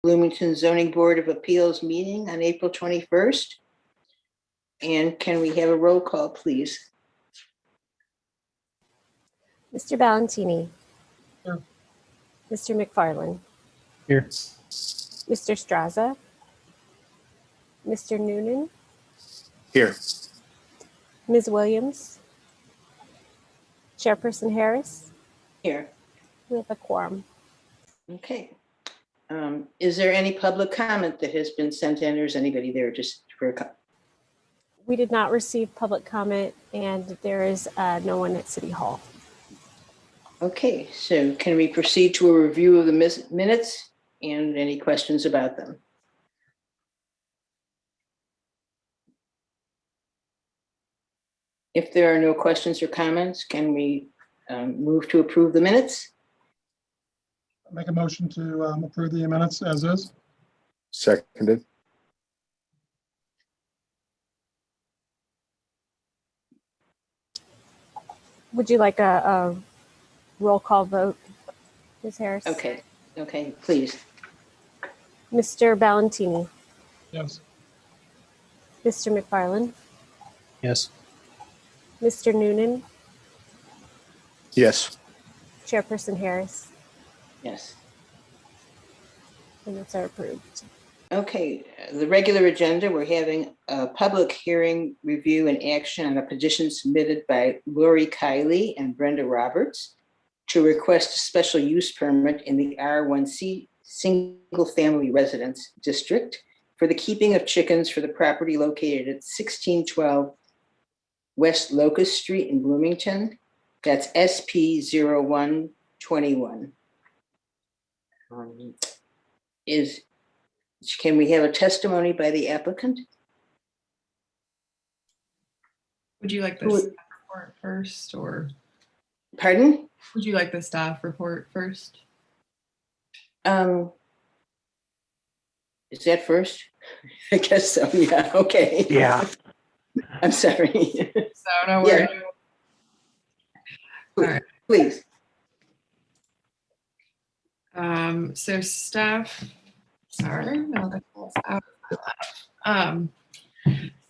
Bloomington Zoning Board of Appeals meeting on April 21st. And can we have a roll call, please? Mr. Valentini. Here. Mr. McFarland. Here. Mr. Straza. Mr. Noonan. Here. Ms. Williams. Chairperson Harris. Here. We have a quorum. Okay. Is there any public comment that has been sent in, or is anybody there just for a comment? We did not receive public comment, and there is no one at City Hall. Okay, so can we proceed to a review of the minutes and any questions about them? If there are no questions or comments, can we move to approve the minutes? Make a motion to approve the minutes as is. Seconded. Would you like a roll call vote, Ms. Harris? Okay, please. Mr. Valentini. Yes. Mr. McFarland. Yes. Mr. Noonan. Yes. Chairperson Harris. Yes. Minutes are approved. Okay, the regular agenda, we're having a public hearing, review, and action on a petition submitted by Lori Kiley and Brenda Roberts to request a special use permit in the R1C Single Family Residence District for the keeping of chickens for the property located at 1612 West Locust Street in Bloomington. That's SP 0121. Can we have a testimony by the applicant? Would you like the staff report first, or? Pardon? Would you like the staff report first? Is that first? I guess so, yeah, okay. Yeah. I'm sorry. So no worries. Yeah. All right. Please. So staff, sorry, no, that falls out.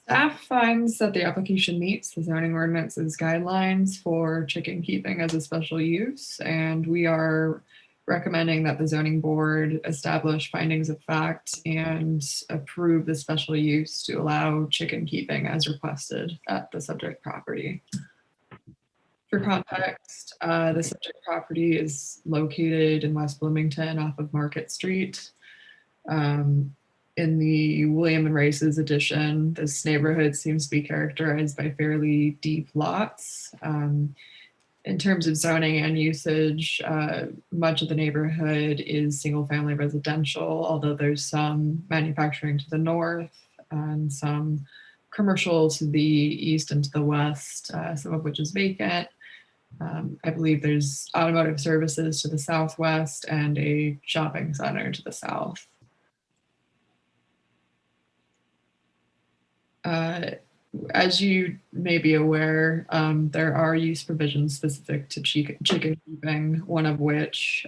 Staff finds that the application meets the zoning ordinance's guidelines for chicken keeping as a special use, and we are recommending that the zoning board establish findings of fact and approve the special use to allow chicken keeping as requested at the subject property. For context, the subject property is located in West Bloomington off of Market Street. In the William and Race's edition, this neighborhood seems to be characterized by fairly deep lots. In terms of zoning and usage, much of the neighborhood is single-family residential, although there's some manufacturing to the north and some commercial to the east and to the west, some of which is vacant. I believe there's automotive services to the southwest and a shopping center to the south. As you may be aware, there are use provisions specific to chicken keeping, one of which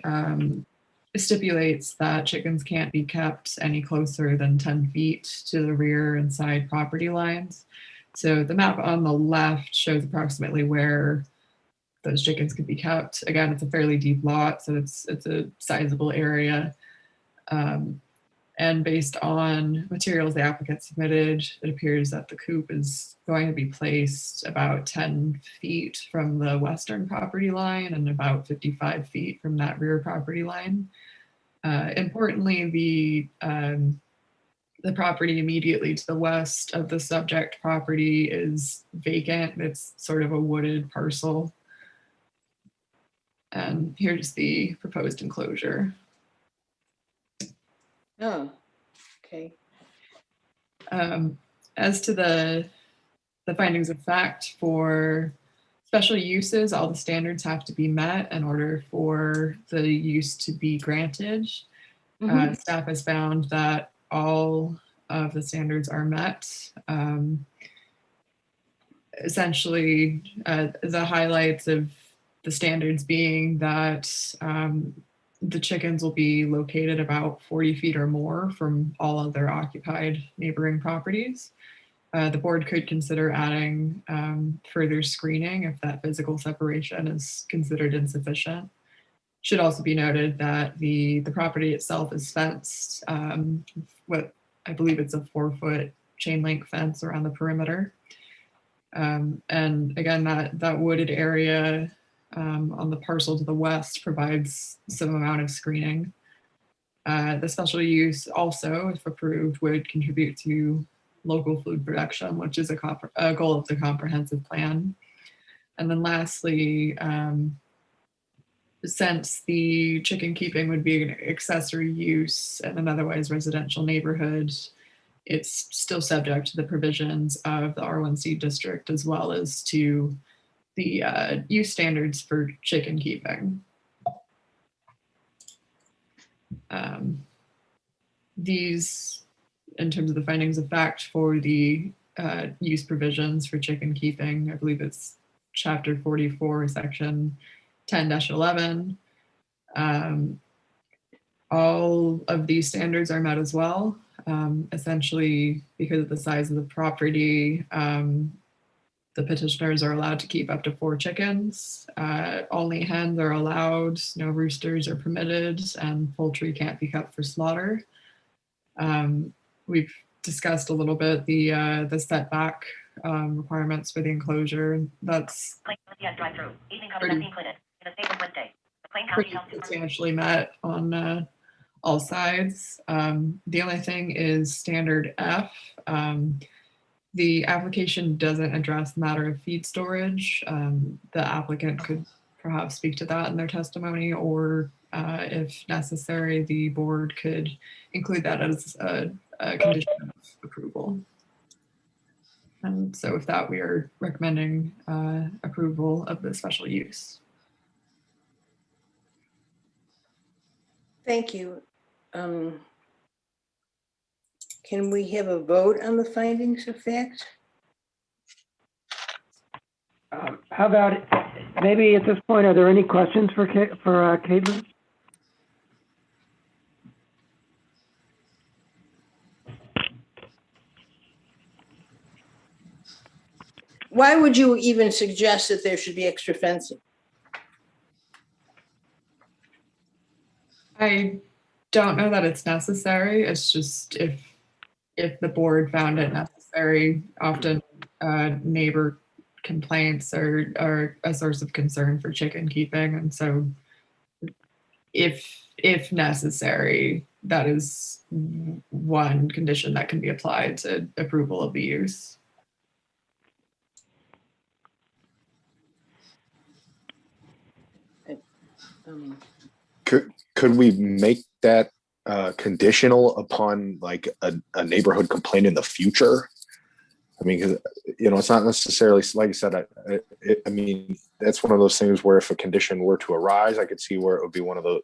stipulates that chickens can't be kept any closer than 10 feet to the rear and side property lines. So the map on the left shows approximately where those chickens could be kept. Again, it's a fairly deep lot, so it's a sizable area. And based on materials the applicant submitted, it appears that the coop is going to be placed about 10 feet from the western property line and about 55 feet from that rear property line. Importantly, the property immediately to the west of the subject property is vacant. It's sort of a wooded parcel. And here's the proposed enclosure. Oh, okay. As to the findings of fact for special uses, all the standards have to be met in order for the use to be granted. Staff has found that all of the standards are met. Essentially, the highlights of the standards being that the chickens will be located about 40 feet or more from all other occupied neighboring properties. The board could consider adding further screening if that physical separation is considered insufficient. Should also be noted that the property itself is fenced, what I believe it's a 4-foot chain link fence around the perimeter. And again, that wooded area on the parcel to the west provides some amount of screening. The special use also, if approved, would contribute to local food production, which is a goal of the comprehensive plan. And then lastly, since the chicken keeping would be an accessory use in an otherwise residential neighborhood, it's still subject to the provisions of the R1C district as well as to the use standards for chicken keeping. These, in terms of the findings of fact for the use provisions for chicken keeping, I believe it's chapter 44, section 10-11. All of these standards are met as well. Essentially, because of the size of the property, the petitioners are allowed to keep up to 4 chickens. Only hens are allowed, no roosters are permitted, and poultry can't be kept for slaughter. We've discussed a little bit the setback requirements for the enclosure. That's pretty substantially met on all sides. The only thing is standard F. The application doesn't address the matter of feed storage. The applicant could perhaps speak to that in their testimony, or if necessary, the board could include that as a condition of approval. And so with that, we are recommending approval of the special use. Thank you. Can we have a vote on the findings of fact? How about, maybe at this point, are there any questions for Caitlin? Why would you even suggest that there should be extra fencing? I don't know that it's necessary. It's just if the board found it necessary, often neighbor complaints are a source of concern for chicken keeping. And so if necessary, that is one condition that can be applied to approval of the use. Could we make that conditional upon like a neighborhood complaint in the future? I mean, 'cause, it's not necessarily, like I said, I mean, that's one of those things where if a condition were to arise, I could see where it would be one of the,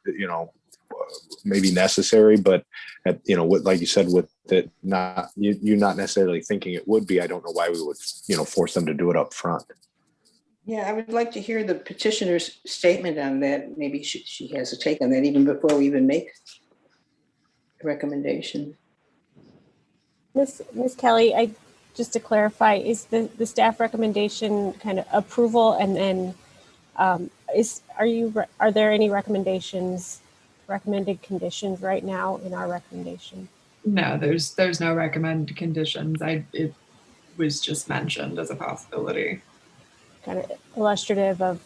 maybe necessary, but what, like you said, with it not, you not necessarily thinking it would be, I don't know why we would, force them to do it up front. Yeah, I would like to hear the petitioner's statement on that. Maybe she has a take on that even before we even make a recommendation. Miss Kelly, just to clarify, is the staff recommendation kind of approval, and then are there any recommended conditions right now in our recommendation? No, there's no recommended conditions. It was just mentioned as a possibility. Kind of illustrative of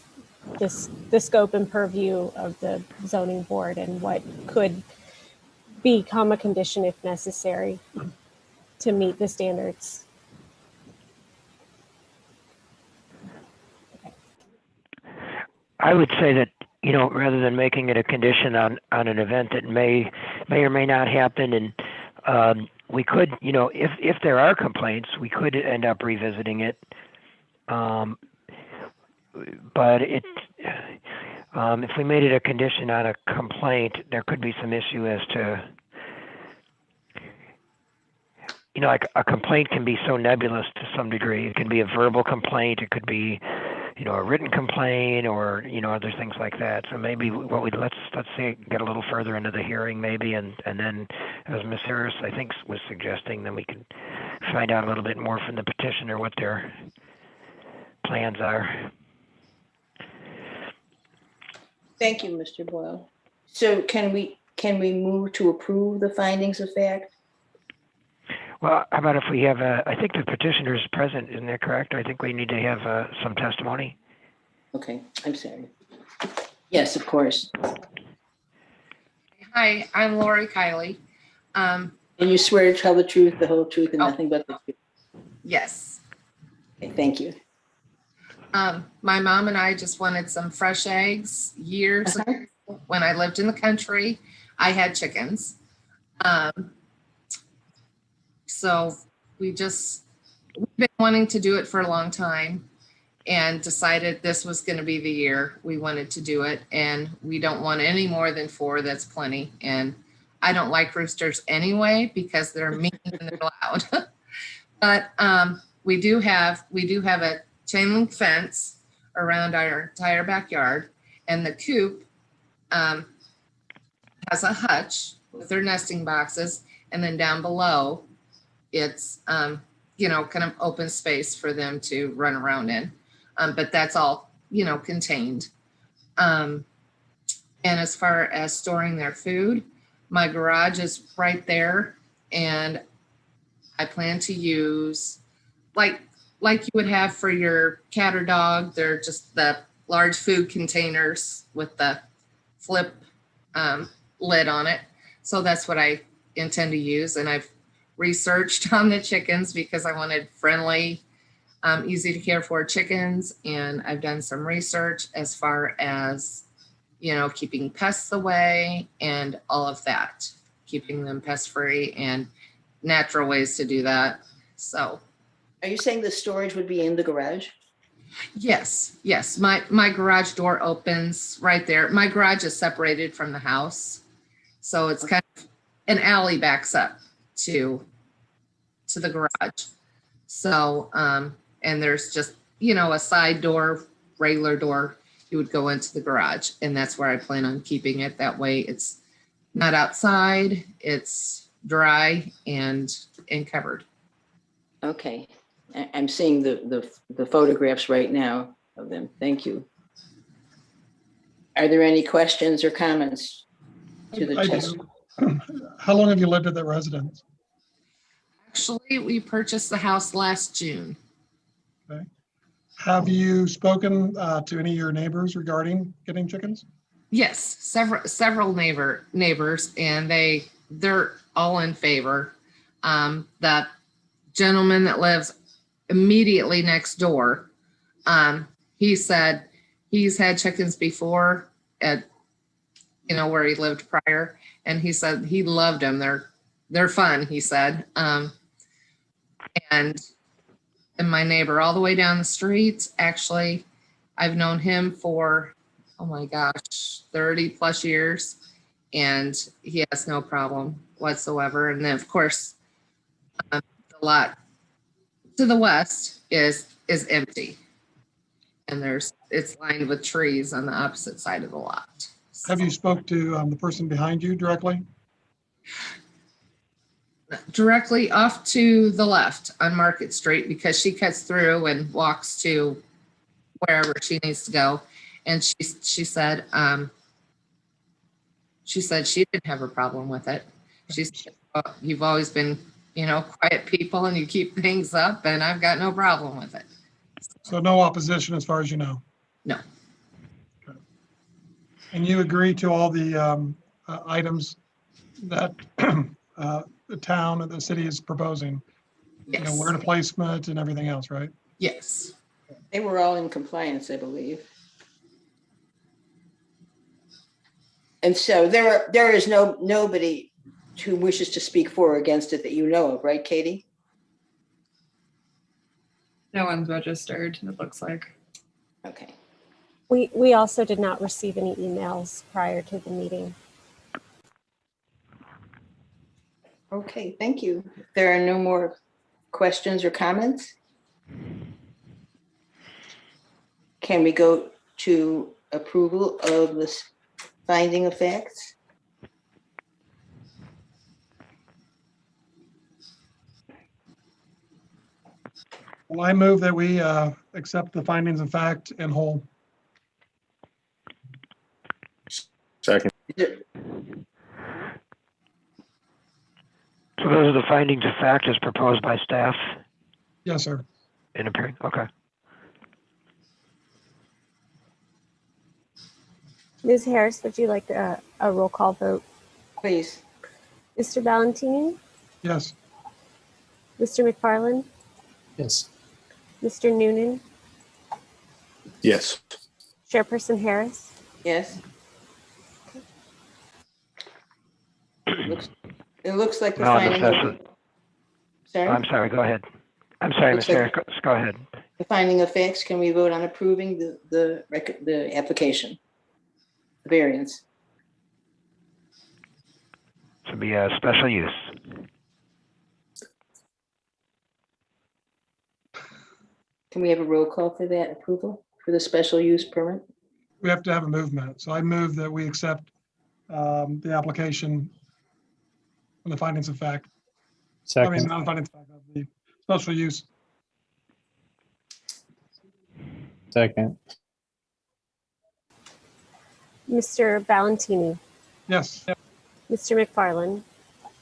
the scope and purview of the zoning board and what could become a condition if necessary to meet the standards. I would say that, rather than making it a condition on an event that may or may not happen, and we could, if there are complaints, we could end up revisiting it. But if we made it a condition on a complaint, there could be some issue as to, like a complaint can be so nebulous to some degree. It can be a verbal complaint. It could be, a written complaint or, other things like that. So maybe let's say get a little further into the hearing maybe, and then as Ms. Harris, I think, was suggesting, then we can find out a little bit more from the petitioner what their plans are. Thank you, Mr. Boyle. So can we move to approve the findings of fact? Well, how about if we have I think the petitioner is present, isn't that correct? I think we need to have some testimony. Okay, I'm sorry. Yes, of course. Hi, I'm Lori Kiley. And you swear to tell the truth, the whole truth, and nothing but the truth. Yes. Okay, thank you. My mom and I just wanted some fresh eggs years ago when I lived in the country. I had chickens. So we've been wanting to do it for a long time and decided this was going to be the year we wanted to do it. And we don't want any more than 4. That's plenty. And I don't like roosters anyway because they're mean and they're loud. But we do have a chain link fence around our entire backyard, and the coop has a hutch with their nesting boxes, and then down below it's kind of open space for them to run around in, but that's all contained. And as far as storing their food, my garage is right there, and I plan to use like you would have for your cat or dog. They're just the large food containers with the flip lid on it. So that's what I intend to use. And I've researched on the chickens because I wanted friendly, easy to care for chickens. And I've done some research as far as, keeping pests away and all of that, keeping them pest free and natural ways to do that. So. Are you saying the storage would be in the garage? Yes. My garage door opens right there. My garage is separated from the house. So it's kind of an alley backs up to the garage. So, and there's just, a side door, regular door, you would go into the garage, and that's where I plan on keeping it. That way it's not outside, it's dry and covered. Okay. I'm seeing the photographs right now of them. Thank you. Are there any questions or comments to the I test? do. How long have you lived at that residence? Actually, we purchased the house last June. Okay. Have you spoken to any of your neighbors regarding getting chickens? Yes, several neighbors, and they're all in favor. That gentleman that lives immediately next door, he said he's had chickens before at where he lived prior, and he said he loved them. They're fun, he said. And my neighbor all the way down the street, actually, I've known him for, oh my gosh, 30 plus years, and he has no problem whatsoever. And then of course, the lot to the west is empty, and it's lined with trees on the opposite side of the lot. Have you spoke to the person behind you directly? Directly off to the left on Market Street, because she cuts through and walks to wherever she needs to go. And she said she didn't have a problem with it. She said, "Oh, you've always been, quiet people, and you keep things up, and I've got no problem with it." So no opposition as far as you know? No. Okay. And you agree to all the items that the town and the city is proposing? Yes. Where to placement and everything else, right? Yes. They were all in compliance, I believe. And so there is nobody who wishes to speak for or against it that you know of, right, Katie? No one's registered, it looks like. Okay. We also did not receive any emails prior to the meeting. Okay, thank you. If there are no more questions or comments, can we go to approval of this finding of facts? Well, I move that we accept the findings of fact in whole. Second. So those are the findings of fact as proposed by staff Yes, sir. in a period. Okay. Ms. Harris, would you like a roll call vote? Please. Mr. Valentini, Yes. Mr. McFarland, Yes. Mr. Noonan, Yes. Chairperson Harris. Yes. It looks like the Now on the finding of, special- sorry, I'm sorry, go ahead. I'm sorry, Looks Ms. like- Harris, go ahead. the finding of facts, can we vote on approving the application? The variance. This will be a special use. Can we have a roll call for that approval for the special use permit? We have to have a movement. So I move that we accept the application and the findings of fact. I mean, Second. not the findings of fact, of the special use. Second. Mr. Valentini, Yes. Mr. McFarland,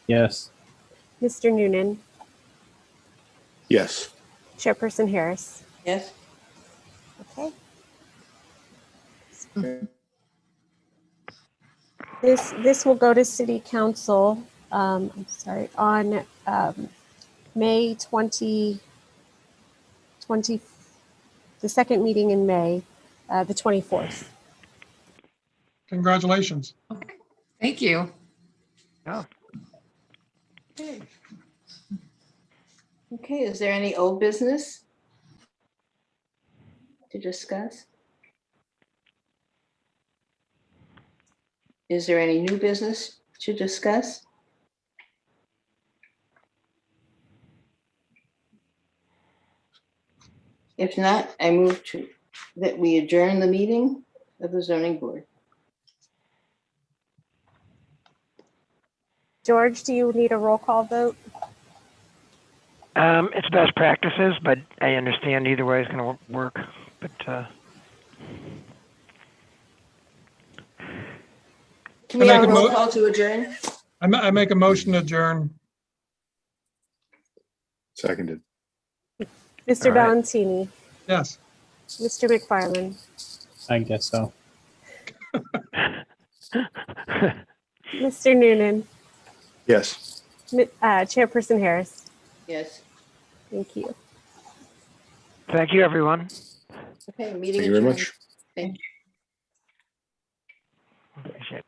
Yes. Mr. Noonan, Yes. Chairperson Harris. Yes? Okay. This will go to City Council, I'm sorry, on May 20, the second meeting in May, the 24th. Congratulations. Thank you. Yeah. Okay. Okay, is there any old business to discuss? Is there any new business to discuss? If not, I move that we adjourn the meeting of the zoning board. George, do you need a roll call vote? It's best practices, but I understand either way is going to work. But Can we I have a make a roll mo- call to adjourn? I make a motion to adjourn. Seconded. Mr. All right. Valentini, Yes. Mr. McFarland, I guess so. Mr. Noonan, Yes. Chairperson Harris. Yes. Thank you. thank you, everyone. Okay, meeting Thank you very adjourned. much. Thank you. Appreciate it.